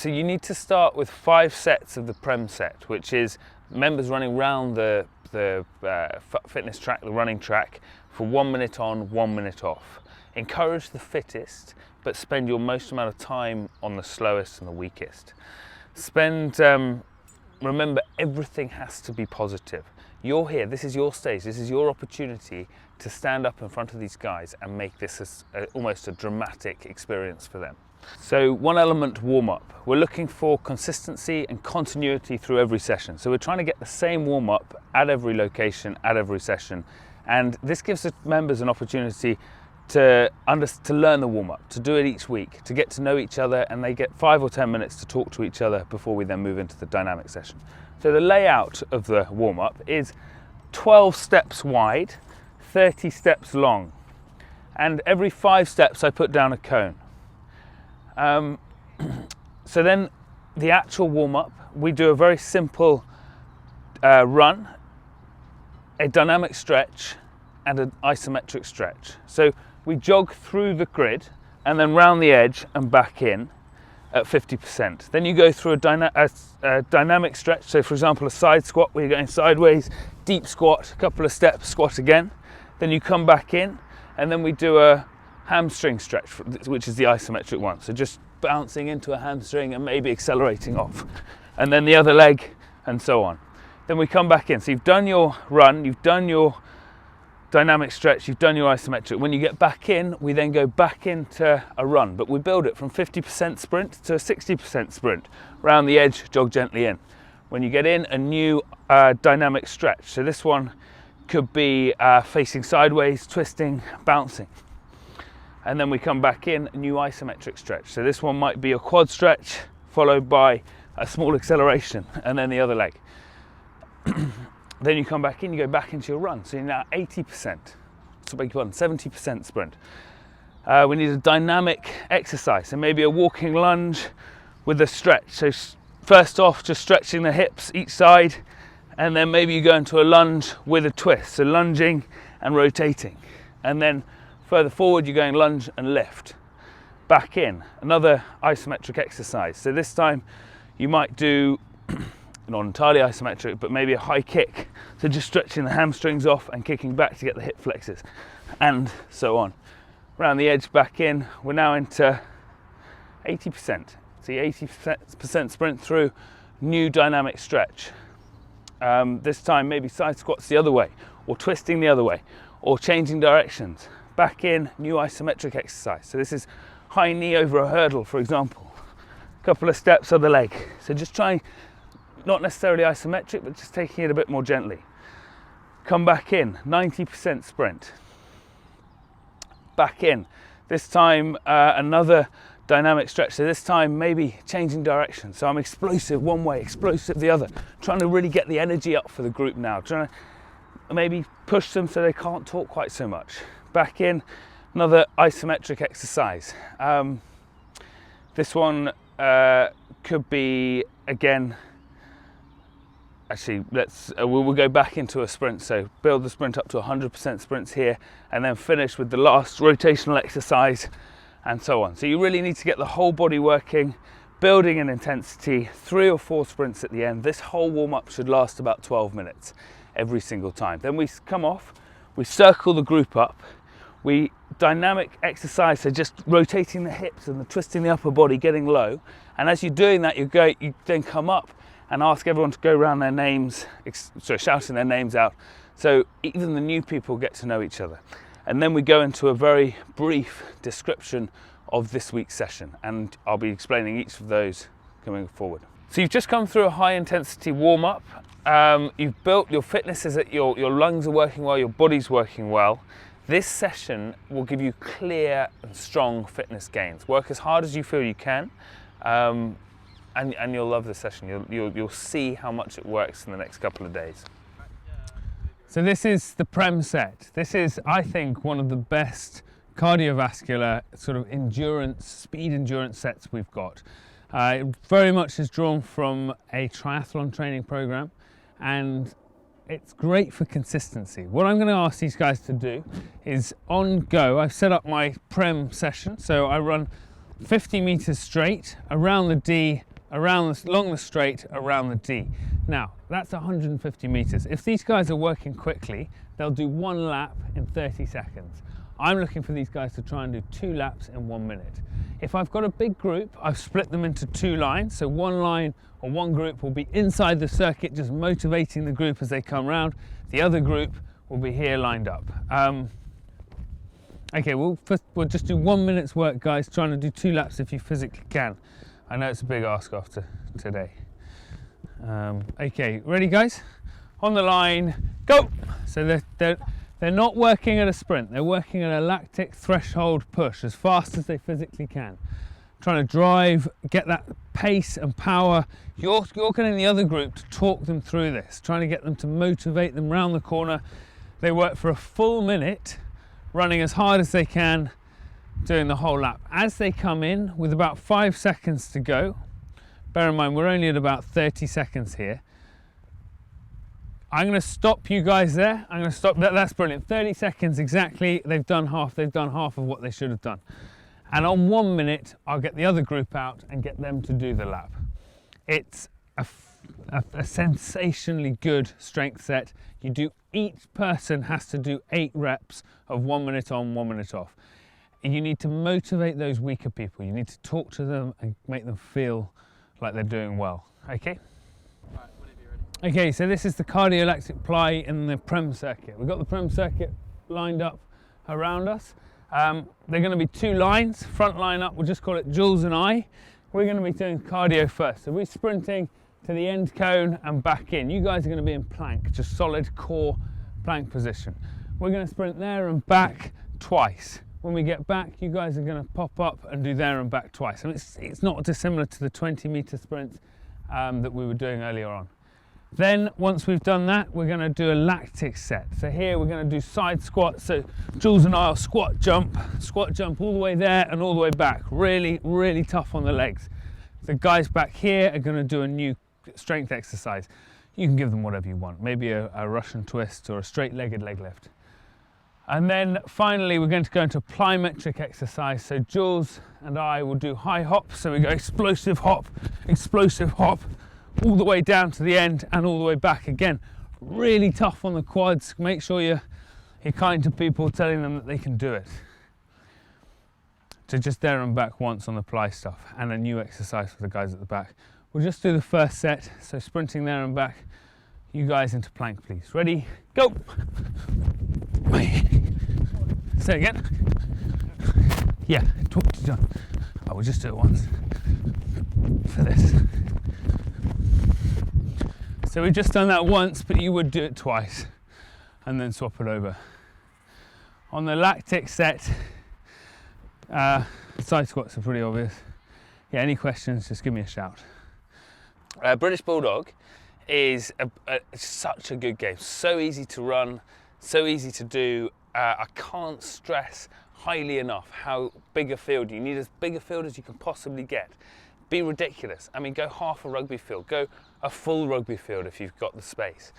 So you need to start with 5 sets of the Prem set, which is members running round the fitness track, the running track, for 1 minute on, 1 minute off. Encourage the fittest, but spend your most amount of time on the slowest and the weakest. Remember, everything has to be positive. You're here, this is your stage, this is your opportunity to stand up in front of these guys and make this almost a dramatic experience for them. So one element, warm-up. We're looking for consistency and continuity through every session. So we're trying to get the same warm-up at every location, at every session. And this gives the members an opportunity to learn the warm-up, to do it each week, to get to know each other, and they get 5 or 10 minutes to talk to each other before we then move into the dynamic session. So the layout of the warm-up is 12 steps wide, 30 steps long. And every 5 steps I put down a cone. So then the actual warm-up, we do a very simple run, a dynamic stretch and an isometric stretch. So we jog through the grid and then round the edge and back in at 50%. Then you go through a dynamic stretch. So for example, a side squat where you're going sideways, deep squat, a couple of steps, squat again. Then you come back in and then we do a hamstring stretch, which is the isometric one. So just bouncing into a hamstring and maybe accelerating off. And then the other leg and so on. Then we come back in. So you've done your run, you've done your dynamic stretch, you've done your isometric. When you get back in, we then go back into a run, but we build it from 50% sprint to a 60% sprint. Round the edge, jog gently in. When you get in, a new dynamic stretch. So this one could be facing sideways, twisting, bouncing. And then we come back in, a new isometric stretch. So this one might be a quad stretch followed by a small acceleration and then the other leg. Then you come back in, you go back into your run. So you're now 80%, so beg your pardon, 70% sprint. We need a dynamic exercise. So maybe a walking lunge with a stretch. So first off, just stretching the hips each side, and then maybe you go into a lunge with a twist. So lunging and rotating. And then further forward, you're going lunge and lift. Back in, another isometric exercise. So this time you might do, not entirely isometric, but maybe a high kick. So just stretching the hamstrings off and kicking back to get the hip flexors, and so on. Around the edge, back in, we're now into 80%. See, 80% sprint through, new dynamic stretch. This time maybe side squats the other way, or twisting the other way, or changing directions. Back in, new isometric exercise. So this is high knee over a hurdle, for example. A couple of steps other leg. So just trying, not necessarily isometric, but just taking it a bit more gently. Come back in, 90% sprint. Back in. This time another dynamic stretch. So this time maybe changing direction. So I'm explosive one way, explosive the other. Trying to really get the energy up for the group now. Trying to maybe push them so they can't talk quite so much. Back in, another isometric exercise. This one could be, again, actually we'll go back into a sprint. So build the sprint up to 100% sprints here, and then finish with the last rotational exercise, and so on. So you really need to get the whole body working, building in intensity, 3 or 4 sprints at the end. This whole warm-up should last about 12 minutes every single time. Then we come off, we circle the group up, we dynamic exercise, so just rotating the hips and twisting the upper body, getting low. And as you're doing that, you then come up and ask everyone to go around their names, so shouting their names out, so even the new people get to know each other. And then we go into a very brief description of this week's session, and I'll be explaining each of those coming forward. So you've just come through a high intensity warm-up. You've built your fitness, is that your lungs are working well, your body's working well. This session will give you clear and strong fitness gains. Work as hard as you feel you can, and you'll love the session. You'll see how much it works in the next couple of days. So this is the Prem set. This is, I think, one of the best cardiovascular sort of endurance, speed endurance sets we've got. It very much is drawn from a triathlon training program, and it's great for consistency. What I'm going to ask these guys to do is on go. I've set up my Prem session, so I run 50 meters straight around the D along the straight, around the D. Now, that's 150 meters. If these guys are working quickly, they'll do 1 lap in 30 seconds. I'm looking for these guys to try and do 2 laps in 1 minute. If I've got a big group, I've split them into 2 lines. So one line or one group will be inside the circuit, just motivating the group as they come round. The other group will be here lined up. Okay, we'll just do 1 minute's work, guys, trying to do 2 laps if you physically can. I know it's a big ask after today. Okay, ready, guys? On the line, go! So they're not working at a sprint, they're working at a lactic threshold push as fast as they physically can. Trying to drive, get that pace and power. You're getting the other group to talk them through this, trying to get them to motivate them round the corner. They work for a full minute, running as hard as they can, doing the whole lap. As they come in, with about 5 seconds to go, bear in mind we're only at about 30 seconds here, I'm going to stop you guys there. I'm going to stop that. That's brilliant. 30 seconds exactly. They've done half of what they should have done. And on 1 minute, I'll get the other group out and get them to do the lap. It's a sensationally good strength set. Each person has to do 8 reps of 1 minute on, 1 minute off. And you need to motivate those weaker people. You need to talk to them and make them feel like they're doing well. Okay? Okay, so this is the cardiolactic ply in the Prem circuit. We've got the Prem circuit lined up around us. They're going to be 2 lines, front line up, we'll just call it Jules and I. We're going to be doing cardio first. So we're sprinting to the end cone and back in. You guys are going to be in plank, just solid core plank position. We're going to sprint there and back twice. When we get back, you guys are going to pop up and do there and back twice. And it's not dissimilar to the 20-meter sprints that we were doing earlier on. Then once we've done that, we're going to do a lactic set. So here we're going to do side squats. So Jules and I will squat jump all the way there and all the way back. Really, really tough on the legs. The guys back here are going to do a new strength exercise. You can give them whatever you want, maybe a Russian twist or a straight-legged leg lift. And then finally we're going to go into a plyometric exercise. So Jules and I will do high hop. So we go explosive hop, all the way down to the end and all the way back again. Really tough on the quads. Make sure you're kind to people, telling them that they can do it. So just there and back once on the ply stuff, and a new exercise for the guys at the back. We'll just do the first set. So sprinting there and back. You guys into plank, please. Ready? Go! Say again. Yeah, talk to John. I will just do it once for this. So we've just done that once, but you would do it twice and then swap it over. On the lactic set, side squats are pretty obvious. Yeah, any questions, just give me a shout. British Bulldog is such a good game. So easy to run, so easy to do. I can't stress highly enough how big a field you need, as big a field as you can possibly get. Be ridiculous. I mean, go half a rugby field, go a full rugby field if you've got the space.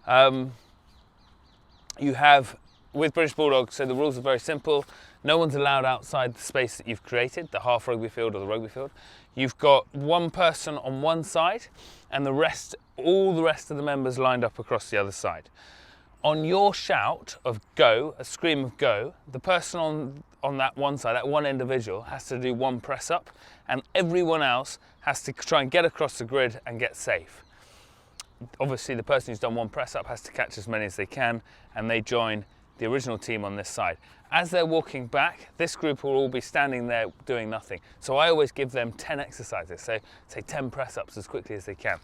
You have, with British Bulldog, so the rules are very simple. No one's allowed outside the space that you've created, the half rugby field or the rugby field. You've got one person on one side and all the rest of the members lined up across the other side. On your shout of go, a scream of go, the person on that one side, that one individual, has to do 1 press up, and everyone else has to try and get across the grid and get safe. Obviously the person who's done 1 press up has to catch as many as they can, and they join the original team on this side. As they're walking back, this group will all be standing there doing nothing. So I always give them 10 exercises, so say 10 press ups as quickly as they can.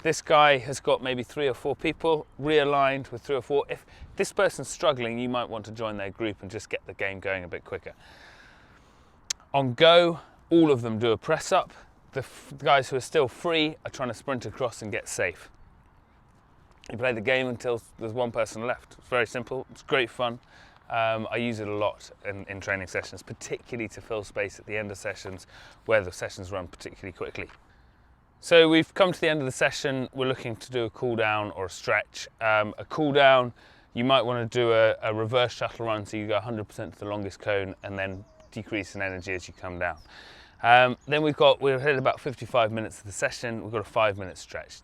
This guy has got maybe 3 or 4 people realigned with 3 or 4. If this person's struggling, you might want to join their group and just get the game going a bit quicker. On go, all of them do a press up. The guys who are still free are trying to sprint across and get safe. You play the game until there's one person left. It's very simple, it's great fun. I use it a lot in training sessions, particularly to fill space at the end of sessions where the sessions run particularly quickly. So we've come to the end of the session. We're looking to do a cool down or a stretch. A cool down, you might want to do a reverse shuttle run, so you go 100% to the longest cone and then decrease in energy as you come down. Then we've hit about 55 minutes of the session. We've got a 5-minute stretch.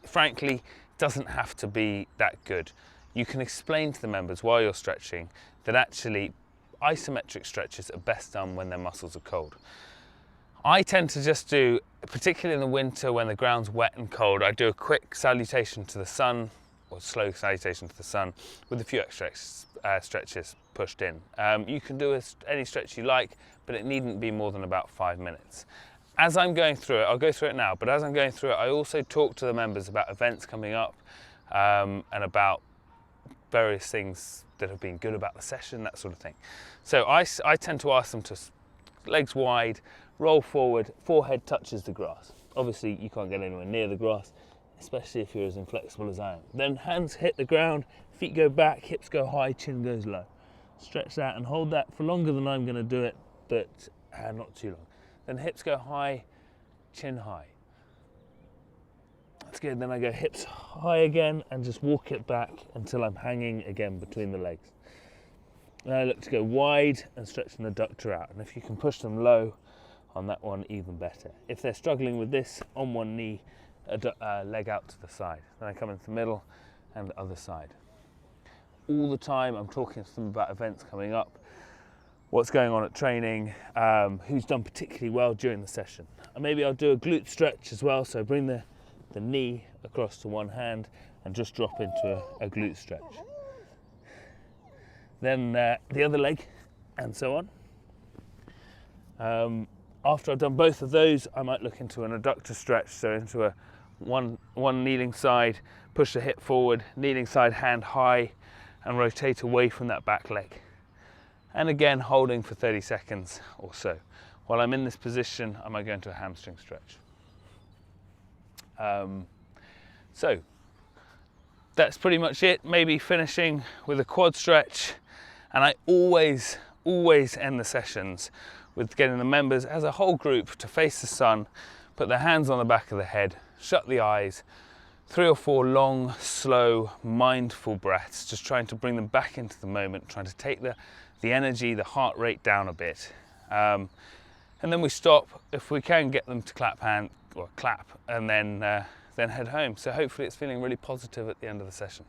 Frankly, it doesn't have to be that good. You can explain to the members while you're stretching that actually isometric stretches are best done when their muscles are cold. I tend to just do, particularly in the winter when the ground's wet and cold, I do a quick salutation to the sun, or slow salutation to the sun, with a few extra stretches pushed in. You can do any stretch you like, but it needn't be more than about 5 minutes. As I'm going through it, I'll go through it now, but as I'm going through it, I also talk to the members about events coming up and about various things that have been good about the session, that sort of thing. So I tend to ask them to legs wide, roll forward, forehead touches the grass. Obviously you can't get anywhere near the grass, especially if you're as inflexible as I am. Then hands hit the ground, feet go back, hips go high, chin goes low. Stretch that and hold that for longer than I'm going to do it, but not too long. Then hips go high, chin high. That's good. Then I go hips high again and just walk it back until I'm hanging again between the legs. Then I look to go wide and stretch an adductor out. And if you can push them low on that one, even better. If they're struggling with this, on one knee, leg out to the side. Then I come into the middle and the other side. All the time I'm talking to them about events coming up, what's going on at training, who's done particularly well during the session. And maybe I'll do a glute stretch as well, so bring the knee across to one hand and just drop into a glute stretch. Then the other leg, and so on. After I've done both of those, I might look into an adductor stretch, so into a one kneeling side, push the hip forward, kneeling side, hand high, and rotate away from that back leg. And again, holding for 30 seconds or so. While I'm in this position, I might go into a hamstring stretch. So that's pretty much it. Maybe finishing with a quad stretch. And I always end the sessions with getting the members as a whole group to face the sun, put their hands on the back of the head, shut the eyes, 3 or 4 long, slow, mindful breaths, just trying to bring them back into the moment, trying to take the energy, the heart rate down a bit. And then we stop, if we can get them to clap, and then head home. So hopefully it's feeling really positive at the end of the session.